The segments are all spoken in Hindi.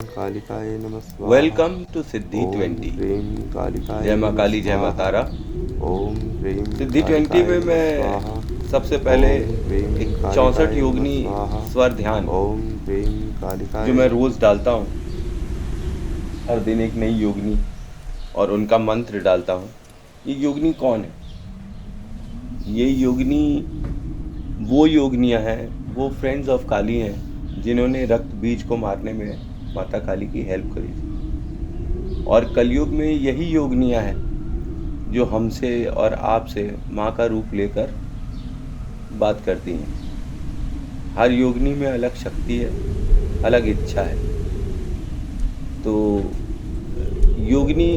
कालिकाय नमः स्वाहा। वेलकम टू सिद्धि ओम 20। ह्रीं कालिकाय जय माँ नमः काली, जय माँ स्वाहा। तारा। ओम ह्रीं सिद्धि 20 कालिकाय में नमः स्वाहा। मैं सबसे पहले ओम ह्रीं एक 64 कालिकाय नमः योगिनी स्वाहा। स्वर ध्यान ओम ह्रीं जो कालिकाय मैं रोज डालता हूँ, हर दिन एक नई योगिनी और उनका मंत्र डालता हूँ। ये योगिनी कौन है? ये योगिनी वो योगिनियाँ हैं, वो फ्रेंड्स ऑफ काली हैं जिन्होंने रक्त बीज को मारने में माता काली की हेल्प करी थी। और कलयुग में यही योगिनियाँ हैं जो हमसे और आपसे माँ का रूप लेकर बात करती हैं। हर योगिनी में अलग शक्ति है, अलग इच्छा है। तो योगिनी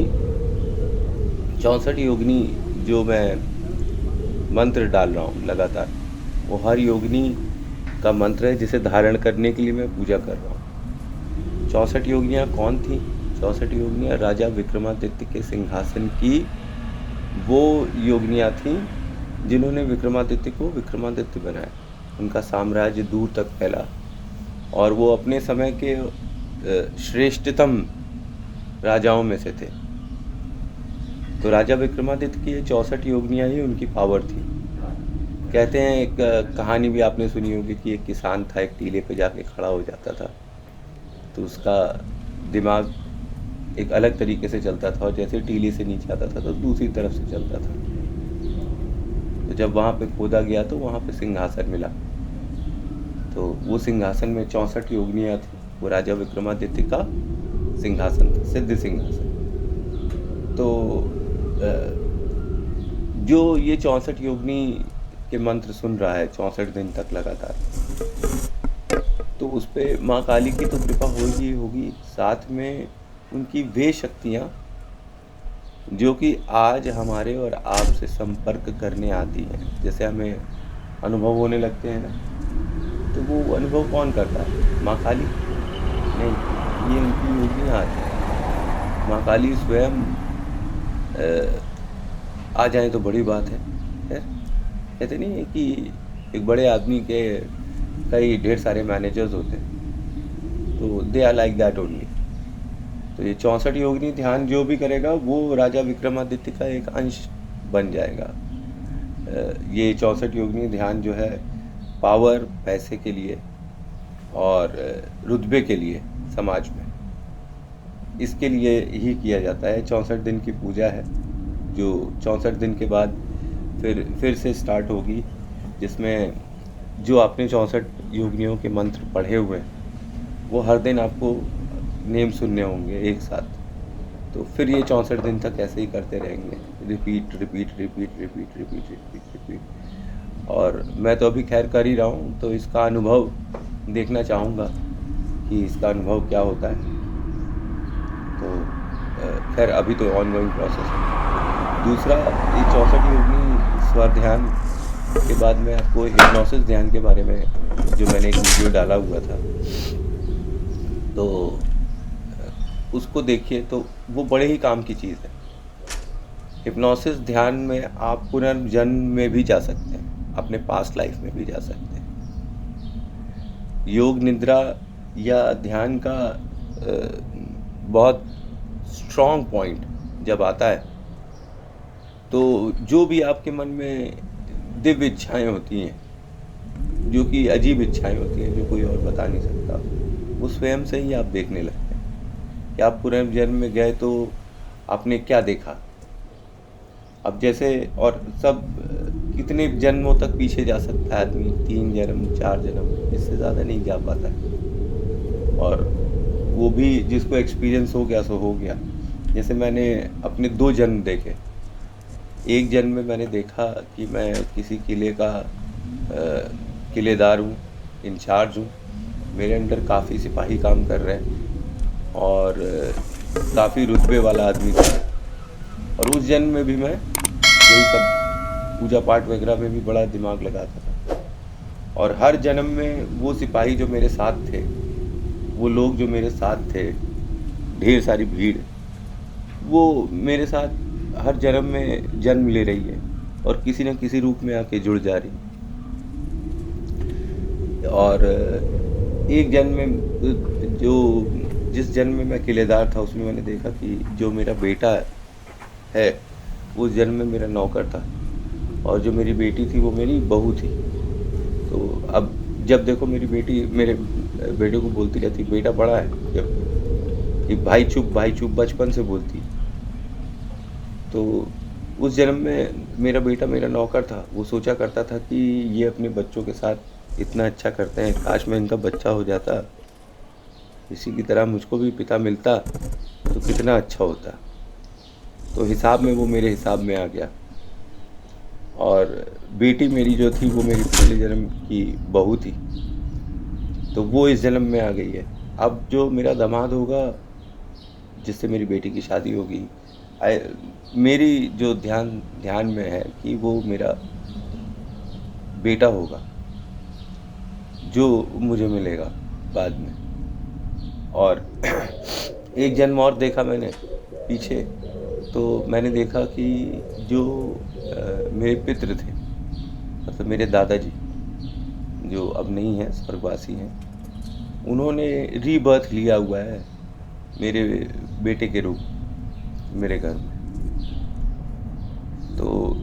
64 योगिनी जो मैं मंत्र डाल रहा हूँ लगातार, वो हर योगिनी का मंत्र है जिसे धारण करने के लिए मैं पूजा कर रहा हूँ। 64 योगिनियाँ कौन थी? 64 योगिनियाँ राजा विक्रमादित्य के सिंहासन की वो योगिनियाँ थीं जिन्होंने विक्रमादित्य को विक्रमादित्य बनाया। उनका साम्राज्य दूर तक फैला और वो अपने समय के श्रेष्ठतम राजाओं में से थे। तो राजा विक्रमादित्य की ये 64 योगिनियाँ ही उनकी पावर थी। कहते हैं, एक कहानी भी आपने सुनी होगी कि एक किसान था, एक टीले पे जाके खड़ा हो जाता था तो उसका दिमाग एक अलग तरीके से चलता था और जैसे टीले से नीचे आता था तो दूसरी तरफ से चलता था। तो जब वहाँ पे खोदा गया तो वहाँ पे सिंहासन मिला। तो वो सिंहासन में 64 योगिनियाँ थी। वो राजा विक्रमादित्य का सिंहासन था, सिद्ध सिंहासन। तो जो ये 64 योगिनी के मंत्र सुन रहा है 64 दिन तक लगातार, तो उस पर माँ काली की तो कृपा होगी होगी, साथ में उनकी वे शक्तियाँ जो कि आज हमारे और आपसे संपर्क करने आती हैं। जैसे हमें अनुभव होने लगते हैं ना, तो वो अनुभव कौन करता है? माँ काली नहीं, ये उनकी योगिनियाँ आती हैं। माँ काली स्वयं आ जाए तो बड़ी बात है। कहते नहीं है कि एक बड़े आदमी के कई ढेर सारे मैनेजर्स होते हैं, तो they are like that only. तो ये 64 योगिनी ध्यान जो भी करेगा वो राजा विक्रमादित्य का एक अंश बन जाएगा। ये 64 योगिनी ध्यान जो है पावर, पैसे के लिए और रुतबे के लिए समाज में, इसके लिए ही किया जाता है। 64 दिन की पूजा है जो 64 दिन के बाद फिर से स्टार्ट होगी, जिसमें जो आपने 64 योगिनियों के मंत्र पढ़े हुए हैं वो हर दिन आपको नेम सुनने होंगे एक साथ। तो फिर ये 64 दिन तक ऐसे ही करते रहेंगे, repeat repeat repeat repeat repeat repeat repeat. और मैं तो अभी खैर कर ही रहा हूँ, तो इसका अनुभव देखना चाहूँगा कि इसका अनुभव क्या होता है। तो खैर अभी तो ऑनगोइंग प्रोसेस है। दूसरा, ये 64 योगिनी स्वर ध्यान के बाद मैं आपको हिप्नोसिस ध्यान के बारे में जो मैंने एक वीडियो डाला हुआ था, तो उसको देखिए, तो वो बड़े ही काम की चीज़ है। हिप्नोसिस ध्यान में आप पुनर्जन्म में भी जा सकते हैं, अपने पास्ट लाइफ में भी जा सकते हैं। योग निद्रा या ध्यान का बहुत स्ट्रॉन्ग पॉइंट जब आता है, तो जो भी आपके मन में दिव्य इच्छाएं होती हैं, जो कि अजीब इच्छाएं होती हैं जो कोई और बता नहीं सकता, वो स्वयं से ही आप देखने लगते हैं कि आप पुनर्जन्म में गए तो आपने क्या देखा। अब जैसे, और सब कितने जन्मों तक पीछे जा सकता है आदमी, 3 जन्म 4 जन्म, इससे ज़्यादा नहीं जा पाता है। और वो भी जिसको एक्सपीरियंस हो गया सो हो गया। जैसे मैंने अपने 2 जन्म देखे। एक जन्म में मैंने देखा कि मैं किसी किले का किलेदार हूँ, इंचार्ज हूँ। मेरे अंडर काफ़ी सिपाही काम कर रहे हैं और काफ़ी रुतबे वाला आदमी था। और उस जन्म में भी मैं यही सब पूजा पाठ वगैरह में भी बड़ा दिमाग लगाता था। और हर जन्म में वो सिपाही जो मेरे साथ थे, वो लोग जो मेरे साथ थे, ढेर सारी भीड़, वो मेरे साथ हर जन्म में जन्म ले रही है और किसी न किसी रूप में आके जुड़ जा रही है। और एक जन्म में जो जिस जन्म में मैं किलेदार था उसमें मैंने देखा कि जो मेरा बेटा है वो उस जन्म में मेरा नौकर था और जो मेरी बेटी थी वो मेरी बहू थी। तो अब जब देखो मेरी बेटी मेरे बेटे को बोलती रहती बेटा बड़ा है, जब कि भाई चुप बचपन से बोलती। तो उस जन्म में मेरा बेटा मेरा नौकर था। वो सोचा करता था कि ये अपने बच्चों के साथ इतना अच्छा करते हैं, काश मैं इनका बच्चा हो जाता, इसी की तरह मुझको भी पिता मिलता तो कितना अच्छा होता। तो हिसाब में वो मेरे हिसाब में आ गया। और बेटी मेरी जो थी वो मेरी पिछले जन्म की बहू थी, तो वो इस जन्म में आ गई है। अब जो मेरा दामाद होगा जिससे मेरी बेटी की शादी होगी, मेरी जो ध्यान में है कि वो मेरा बेटा होगा जो मुझे मिलेगा बाद में। और एक जन्म और देखा मैंने पीछे, तो मैंने देखा कि जो मेरे पितृ थे, मतलब मेरे दादाजी जो अब नहीं हैं, स्वर्गवासी हैं, उन्होंने रीबर्थ लिया हुआ है मेरे बेटे के रूप मेरे घर में। तो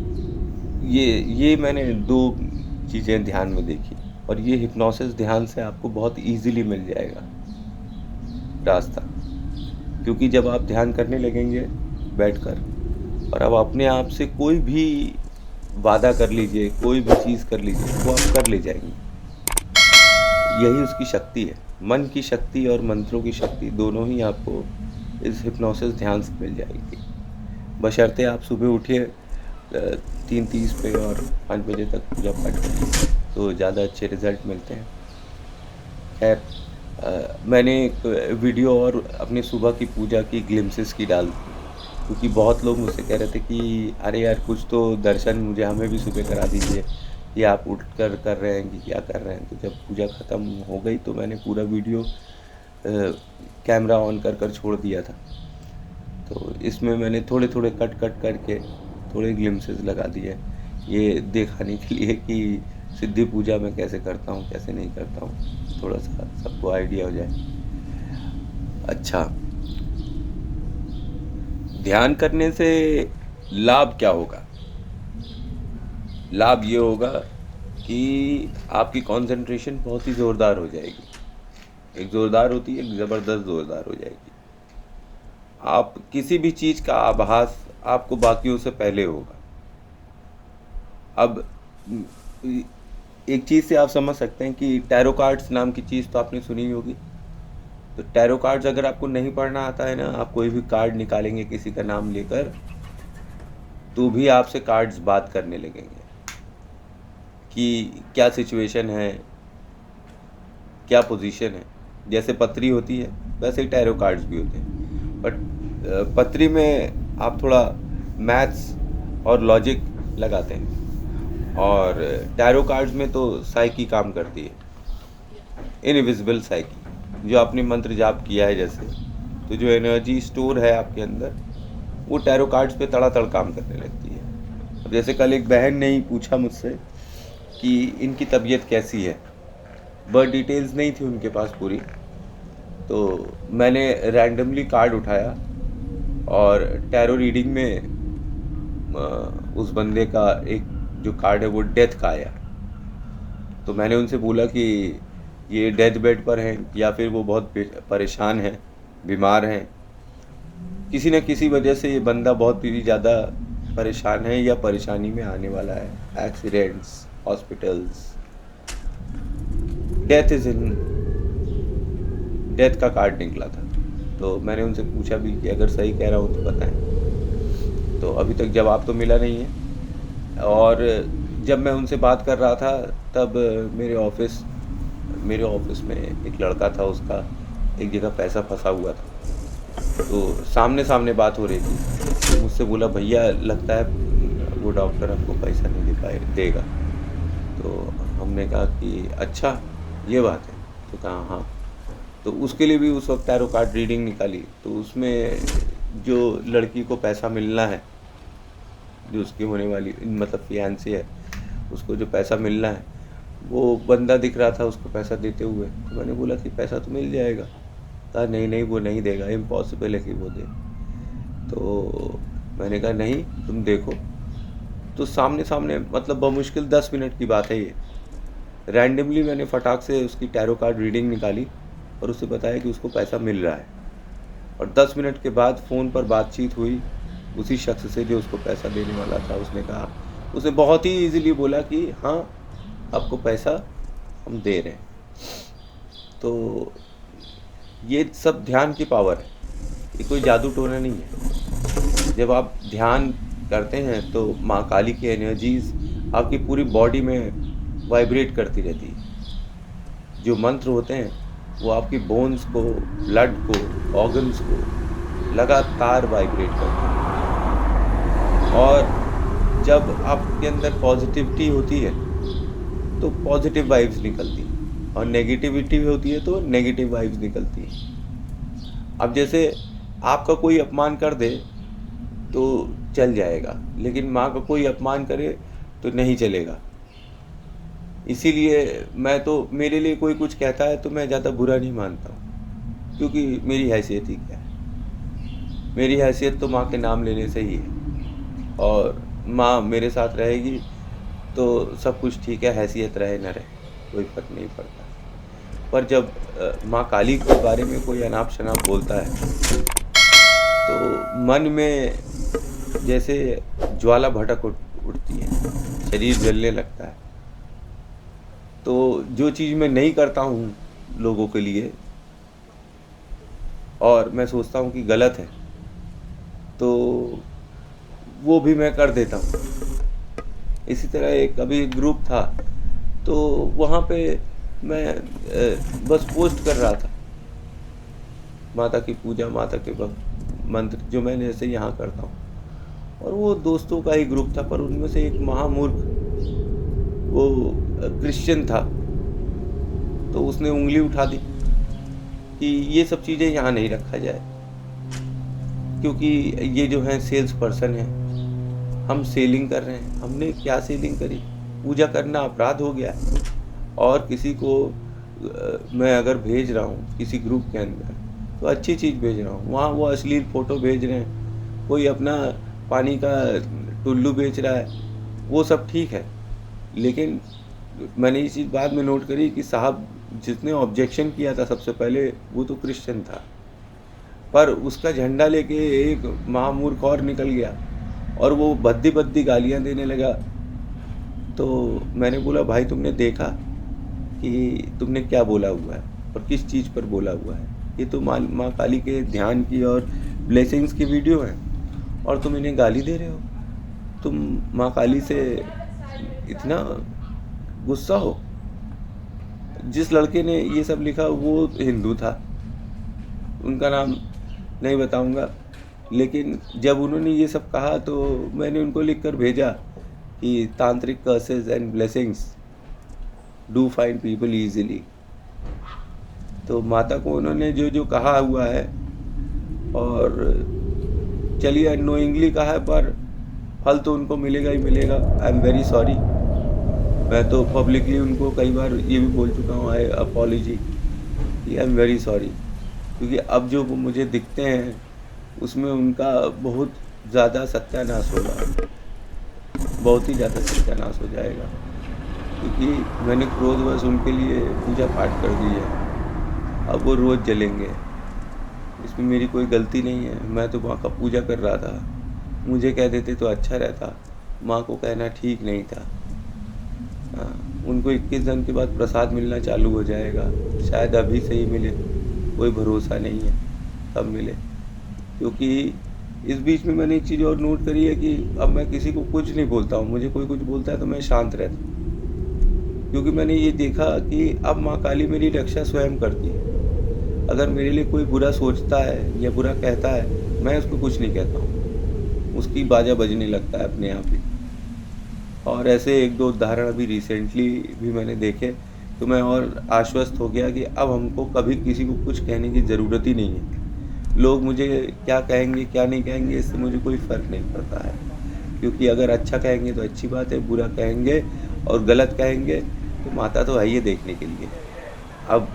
ये मैंने 2 चीज़ें ध्यान में देखी, और ये हिप्नोसिस ध्यान से आपको बहुत ईज़िली मिल जाएगा रास्ता। क्योंकि जब आप ध्यान करने लगेंगे बैठकर, और अब अपने आप से कोई भी वादा कर लीजिए, कोई भी चीज़ कर लीजिए, वो आप कर ले जाएंगे। यही उसकी शक्ति है। मन की शक्ति और मंत्रों की शक्ति दोनों ही आपको इस हिप्नोसिस ध्यान से मिल जाएगी। बशर्ते आप सुबह उठिए 3:30 पे और 5 बजे तक पूजा पाठ करिए, तो ज़्यादा अच्छे रिज़ल्ट मिलते हैं। खैर, मैंने एक वीडियो और अपनी सुबह की पूजा की ग्लिम्सेस की डाल दी, क्योंकि बहुत लोग मुझसे कह रहे थे कि अरे यार कुछ तो दर्शन मुझे हमें भी सुबह करा दीजिए, कि आप उठ कर रहे हैं कि क्या कर रहे हैं। तो जब पूजा ख़त्म हो गई तो मैंने पूरा वीडियो कैमरा ऑन कर छोड़ दिया था। तो इसमें मैंने थोड़े कट करके थोड़े ग्लिम्सेस लगा दिए, ये दिखाने के लिए कि सिद्धि पूजा मैं कैसे करता हूँ, कैसे नहीं करता हूँ, थोड़ा सा सबको आइडिया हो जाए। अच्छा, ध्यान करने से लाभ क्या होगा? लाभ ये होगा कि आपकी कंसंट्रेशन बहुत ही ज़ोरदार हो जाएगी। एक ज़ोरदार होती है, एक ज़बरदस्त ज़ोरदार हो जाएगी। आप किसी भी चीज़ का आभास आपको बाकियों से पहले होगा। अब एक चीज़ से आप समझ सकते हैं कि टैरो कार्ड्स नाम की चीज़ तो आपने सुनी होगी। तो टैरो कार्ड्स अगर आपको नहीं पढ़ना आता है ना, आप कोई भी कार्ड निकालेंगे किसी का नाम लेकर, तो भी आपसे कार्ड्स बात करने लगेंगे कि क्या सिचुएशन है, क्या पोजीशन है। जैसे पत्री होती है वैसे ही टैरो कार्ड्स भी होते हैं, बट पत्री में आप थोड़ा मैथ्स और लॉजिक लगाते हैं, और टैरो कार्ड्स में तो साइकी काम करती है, इनविजिबल साइकी, जो आपने मंत्र जाप किया है जैसे, तो जो एनर्जी स्टोर है आपके अंदर वो टैरो कार्ड्स पे तड़ातड़ काम करने लगती है। अब जैसे कल एक बहन ने ही पूछा मुझसे कि इनकी तबीयत कैसी है, बर्थ डिटेल्स नहीं थी उनके पास पूरी, तो मैंने रैंडमली कार्ड उठाया और टैरो रीडिंग में उस बंदे का एक जो कार्ड है वो डेथ का आया। तो मैंने उनसे बोला कि ये डेथ बेड पर हैं या फिर वो बहुत परेशान हैं, बीमार हैं, किसी न किसी वजह से ये बंदा बहुत ही ज़्यादा परेशान है या परेशानी में आने वाला है। एक्सीडेंट्स, हॉस्पिटल्स, डेथ का कार्ड निकला था। तो मैंने उनसे पूछा भी कि अगर सही कह रहा हूँ तो बताएं। तो अभी तक जवाब तो मिला नहीं है। और जब मैं उनसे बात कर रहा था तब मेरे ऑफिस में एक लड़का था, उसका एक जगह पैसा फंसा हुआ था। तो सामने बात हो रही थी। मुझसे बोला भैया लगता है वो डॉक्टर आपको पैसा नहीं देगा। तो हमने कहा कि अच्छा ये बात है। तो कहा हाँ। तो उसके लिए भी उस वक्त टैरो कार्ड रीडिंग निकाली। तो उसमें जो लड़की को पैसा मिलना है, जो उसकी होने वाली मतलब फियांसी है, उसको जो पैसा मिलना है, वो बंदा दिख रहा था उसको पैसा देते हुए। तो मैंने बोला कि पैसा तो मिल जाएगा। कहा नहीं नहीं वो नहीं देगा, इम्पॉसिबल है कि वो दे। तो मैंने कहा नहीं तुम देखो। तो सामने सामने मतलब बमुश्किल 10 मिनट की बात है ये, रैंडमली मैंने फटाक से उसकी टैरो कार्ड रीडिंग निकाली और उसे बताया कि उसको पैसा मिल रहा है। और 10 मिनट के बाद फ़ोन पर बातचीत हुई उसी शख्स से जो उसको पैसा देने वाला था। उसने बहुत ही ईज़िली बोला कि हाँ आपको पैसा हम दे रहे हैं। तो ये सब ध्यान की पावर है, ये कोई जादू टोना नहीं है। जब आप ध्यान करते हैं तो माँ काली की एनर्जीज आपकी पूरी बॉडी में वाइब्रेट करती रहती है। जो मंत्र होते हैं वो आपकी बोन्स को, ब्लड को, ऑर्गन्स को लगातार वाइब्रेट करते हैं। और जब आपके अंदर पॉजिटिविटी होती है तो पॉजिटिव वाइब्स निकलती हैं, और नेगेटिविटी होती है तो नेगेटिव वाइब्स निकलती हैं। अब जैसे आपका कोई अपमान कर दे तो चल जाएगा, लेकिन माँ का कोई अपमान करे तो नहीं चलेगा। इसीलिए मैं तो, मेरे लिए कोई कुछ कहता है तो मैं ज़्यादा बुरा नहीं मानता हूँ, क्योंकि मेरी हैसियत ही क्या है। मेरी हैसियत तो माँ के नाम लेने से ही है, और माँ मेरे साथ रहेगी तो सब कुछ ठीक है, हैसियत रहे न रहे कोई फ़र्क नहीं पड़ता। पर जब माँ काली के बारे में कोई अनाप शनाप बोलता है तो मन में जैसे ज्वाला भड़क उठती है, शरीर जलने लगता है। तो जो चीज़ मैं नहीं करता हूँ लोगों के लिए और मैं सोचता हूँ कि गलत है, तो वो भी मैं कर देता हूँ। इसी तरह एक अभी ग्रुप था तो वहाँ पे मैं बस पोस्ट कर रहा था माता की पूजा, माता के मंत्र जो मैंने ऐसे यहाँ करता हूँ, और वो दोस्तों का ही ग्रुप था। पर उनमें से एक महामूर्ख वो क्रिश्चियन था, तो उसने उंगली उठा दी कि ये सब चीज़ें यहाँ नहीं रखा जाए, क्योंकि ये जो है सेल्स पर्सन है, हम सेलिंग कर रहे हैं। हमने क्या सेलिंग करी? पूजा करना अपराध हो गया है। और किसी को मैं अगर भेज रहा हूँ किसी ग्रुप के अंदर तो अच्छी चीज़ भेज रहा हूँ, वहाँ वो अश्लील फ़ोटो भेज रहे हैं, कोई अपना पानी का टुल्लू बेच रहा है, वो सब ठीक है। लेकिन मैंने ये चीज़ बाद में नोट करी कि साहब जिसने ऑब्जेक्शन किया था सबसे पहले वो तो क्रिश्चियन था, पर उसका झंडा लेके एक महामूर्ख और निकल गया और वो भद्दी भद्दी गालियाँ देने लगा। तो मैंने बोला भाई तुमने देखा कि तुमने क्या बोला हुआ है और किस चीज़ पर बोला हुआ है? ये तो माँ काली के ध्यान की और ब्लेसिंग्स की वीडियो है और तुम इन्हें गाली दे रहे हो। तुम माँ काली से इतना गुस्सा हो? जिस लड़के ने ये सब लिखा वो हिंदू था, उनका नाम नहीं बताऊंगा, लेकिन जब उन्होंने ये सब कहा तो मैंने उनको लिखकर भेजा कि तांत्रिक curses and blessings do find people easily. तो माता को उन्होंने जो जो कहा हुआ है, और चलिए अननोइंगली कहा है, पर फल तो उनको मिलेगा ही मिलेगा। I am very sorry. मैं तो पब्लिकली उनको कई बार ये भी बोल चुका हूँ, आई अपॉलॉजी कि आई एम वेरी सॉरी, क्योंकि अब जो वो मुझे दिखते हैं उसमें उनका बहुत ज़्यादा सत्यानाश होगा, बहुत ही ज़्यादा सत्यानाश हो जाएगा, क्योंकि मैंने क्रोधवश उनके लिए पूजा पाठ कर दी है। अब वो रोज़ जलेंगे, इसमें मेरी कोई गलती नहीं है। मैं तो माँ का पूजा कर रहा था, मुझे कह देते तो अच्छा रहता, माँ को कहना ठीक नहीं था। उनको 21 दिन के बाद प्रसाद मिलना चालू हो जाएगा, शायद अभी से ही मिले, कोई भरोसा नहीं है कब मिले। क्योंकि इस बीच में मैंने एक चीज़ और नोट करी है कि अब मैं किसी को कुछ नहीं बोलता हूँ, मुझे कोई कुछ बोलता है तो मैं शांत रहता हूँ, क्योंकि मैंने ये देखा कि अब माँ काली मेरी रक्षा स्वयं करती है। अगर मेरे लिए कोई बुरा सोचता है या बुरा कहता है, मैं उसको कुछ नहीं कहता हूँ, उसकी बाजा बजने लगता है अपने आप ही। और ऐसे एक दो उदाहरण अभी रिसेंटली भी मैंने देखे, तो मैं और आश्वस्त हो गया कि अब हमको कभी किसी को कुछ कहने की ज़रूरत ही नहीं है। लोग मुझे क्या कहेंगे क्या नहीं कहेंगे इससे मुझे कोई फ़र्क नहीं पड़ता है, क्योंकि अगर अच्छा कहेंगे तो अच्छी बात है, बुरा कहेंगे और गलत कहेंगे तो माता तो है ही देखने के लिए। अब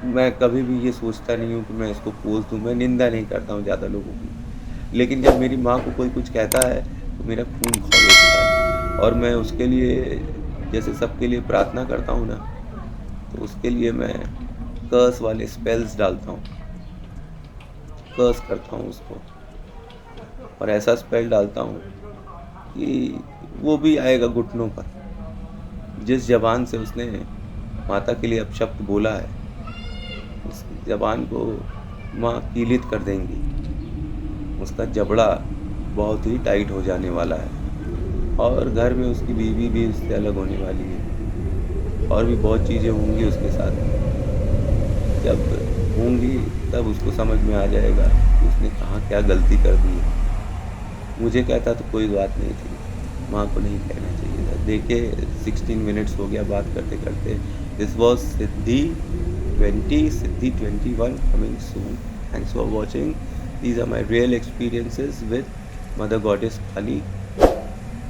मैं कभी भी ये सोचता नहीं हूँ कि मैं इसको पोज़ दूँ, मैं निंदा नहीं करता हूँ ज़्यादा लोगों की। लेकिन जब मेरी माँ को कोई कुछ कहता है, तो मेरा खून खौल उठता है और मैं उसके लिए जैसे सबके लिए प्रार्थना करता हूँ ना, तो उसके लिए मैं कर्स वाले स्पेल्स डालता हूँ, कर्स करता हूँ उसको और ऐसा स्पेल डालता हूँ कि वो भी आएगा घुटनों पर। जिस ज़बान से उसने माता के लिए अपशब्द बोला है, उस ज़बान को माँ कीलित कर देंगी। उसका जबड़ा बहुत ही टाइट हो जाने वाला है और घर में उसकी बीवी भी उससे अलग होने वाली है और भी बहुत चीज़ें होंगी उसके साथ में। जब होंगी तब उसको समझ में आ जाएगा कि उसने कहाँ क्या गलती कर दी है। मुझे कहता तो कोई बात नहीं थी, माँ को नहीं कहना चाहिए था। देखिए 16 मिनट्स हो गया बात करते-करते। This was Siddhi 20, Siddhi 21 coming soon. Thanks for watching. These are my real experiences with mother goddess Kali.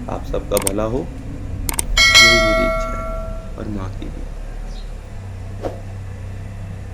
आप सबका भला हो, यही मेरी इच्छा है और माँ की भी।